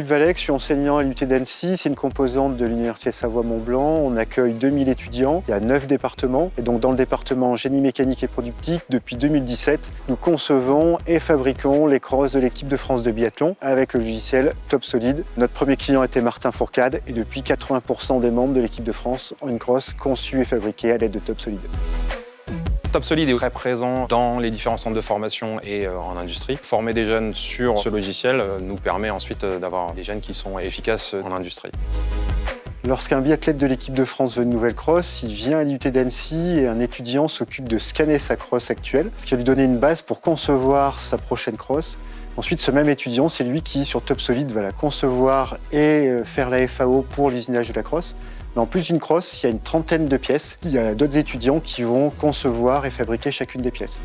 Philippe Valeix, je suis enseignant à l'UT d'Annecy, c'est une composante de l'Université Savoie-Mont-Blanc. On accueille 2000 étudiants, il y a 9 départements. Et donc dans le département génie mécanique et productique, depuis 2017, nous concevons et fabriquons les crosses de l'équipe de France de biathlon avec le logiciel TopSolid. Notre premier client était Martin Fourcade et depuis 80% des membres de l'équipe de France ont une crosse conçue et fabriquée à l'aide de TopSolid. TopSolid est très présent dans les différents centres de formation et en industrie. Former des jeunes sur ce logiciel nous permet ensuite d'avoir des jeunes qui sont efficaces en industrie. Lorsqu'un biathlète de l'équipe de France veut une nouvelle crosse, il vient à l'IUT d'Annecy et un étudiant s'occupe de scanner sa crosse actuelle, ce qui va lui donner une base pour concevoir sa prochaine crosse. Ensuite, ce même étudiant, c'est lui qui, sur TopSolid, va la concevoir et faire la FAO pour l'usinage de la crosse. Mais en plus d'une crosse, il y a une trentaine de pièces. Il y a d'autres étudiants qui vont concevoir et fabriquer chacune des pièces.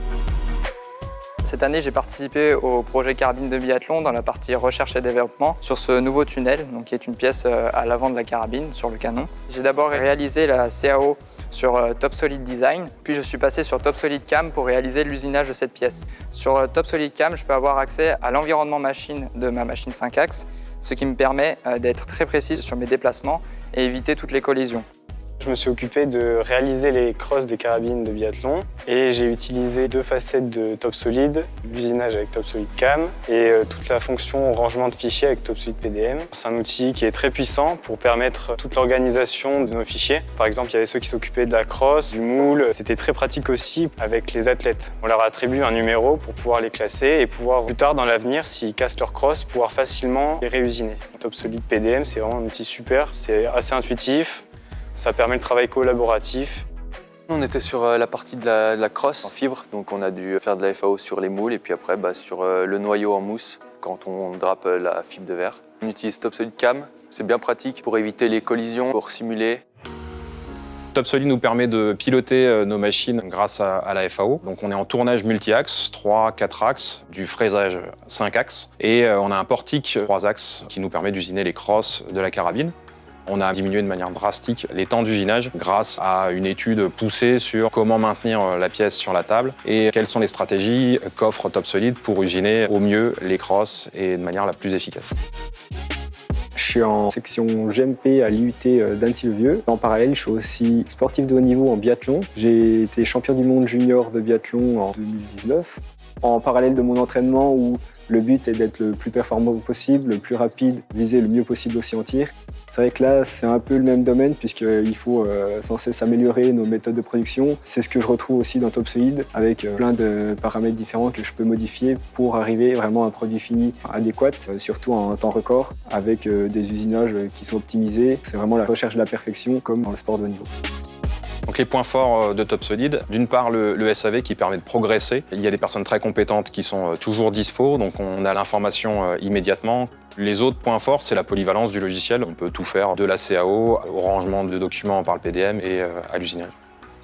Cette année, j'ai participé au projet carabine de biathlon dans la partie recherche et développement sur ce nouveau tunnel, donc qui est une pièce à l'avant de la carabine, sur le canon. J'ai d'abord réalisé la CAO sur TopSolid Design, puis je suis passé sur TopSolid Cam pour réaliser l'usinage de cette pièce. Sur TopSolid Cam, je peux avoir accès à l'environnement machine de ma machine 5 axes, ce qui me permet d'être très précis sur mes déplacements et éviter toutes les collisions. Je me suis occupé de réaliser les crosses des carabines de biathlon et j'ai utilisé 2 facettes de TopSolid, l'usinage avec TopSolid Cam et toute la fonction rangement de fichiers avec TopSolid PDM. C'est un outil qui est très puissant pour permettre toute l'organisation de nos fichiers. Par exemple, il y avait ceux qui s'occupaient de la crosse, du moule. C'était très pratique aussi avec les athlètes. On leur attribue un numéro pour pouvoir les classer et pouvoir plus tard dans l'avenir, s'ils cassent leur crosse, pouvoir facilement les réusiner. TopSolid PDM, c'est vraiment un outil super, c'est assez intuitif. Ça permet le travail collaboratif. On était sur la partie de la crosse en fibre, donc on a dû faire de la FAO sur les moules et puis après sur le noyau en mousse quand on drape la fibre de verre. On utilise TopSolid Cam, c'est bien pratique pour éviter les collisions, pour simuler. TopSolid nous permet de piloter nos machines grâce à la FAO. Donc on est en tournage multi-axes, 3-4 axes, du fraisage 5 axes et on a un portique 3 axes qui nous permet d'usiner les crosses de la carabine. On a diminué de manière drastique les temps d'usinage grâce à une étude poussée sur comment maintenir la pièce sur la table et quelles sont les stratégies qu'offre TopSolid pour usiner au mieux les crosses et de manière la plus efficace. Je suis en section GMP à l'IUT d'Annecy-le-Vieux. En parallèle, je suis aussi sportif de haut niveau en biathlon. J'ai été champion du monde junior de biathlon en 2019. En parallèle de mon entraînement où le but est d'être le plus performant possible, le plus rapide, viser le mieux possible aussi en tir. C'est vrai que là, c'est un peu le même domaine puisqu'il faut sans cesse améliorer nos méthodes de production. C'est ce que je retrouve aussi dans TopSolid avec plein de paramètres différents que je peux modifier pour arriver vraiment à un produit fini adéquat, surtout en temps record, avec des usinages qui sont optimisés. C'est vraiment la recherche de la perfection comme dans le sport de haut niveau. Donc les points forts de TopSolid, d'une part le SAV qui permet de progresser. Il y a des personnes très compétentes qui sont toujours dispo, donc on a l'information immédiatement. Les autres points forts, c'est la polyvalence du logiciel. On peut tout faire, de la CAO au rangement de documents par le PDM et à l'usinage.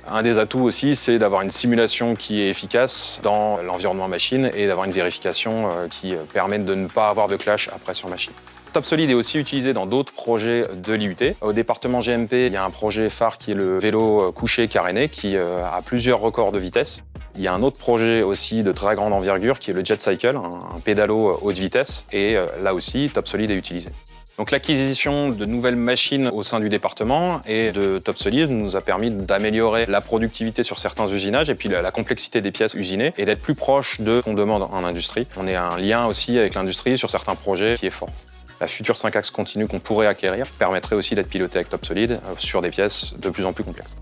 Un des atouts aussi, c'est d'avoir une simulation qui est efficace dans l'environnement machine et d'avoir une vérification qui permet de ne pas avoir de clash après sur machine. TopSolid est aussi utilisé dans d'autres projets de l'IUT. Au département GMP, il y a un projet phare qui est le vélo couché caréné qui a plusieurs records de vitesse. Il y a un autre projet aussi de très grande envergure qui est le Jet Cycle, un pédalo haute vitesse. Et là aussi, TopSolid est utilisé. Donc l'acquisition de nouvelles machines au sein du département et de TopSolid nous a permis d'améliorer la productivité sur certains usinages et puis la complexité des pièces usinées et d'être plus proche de ce qu'on demande en industrie. On est un lien aussi avec l'industrie sur certains projets qui est fort. La future 5 axes continue qu'on pourrait acquérir permettrait aussi d'être piloté avec TopSolid sur des pièces de plus en plus complexes.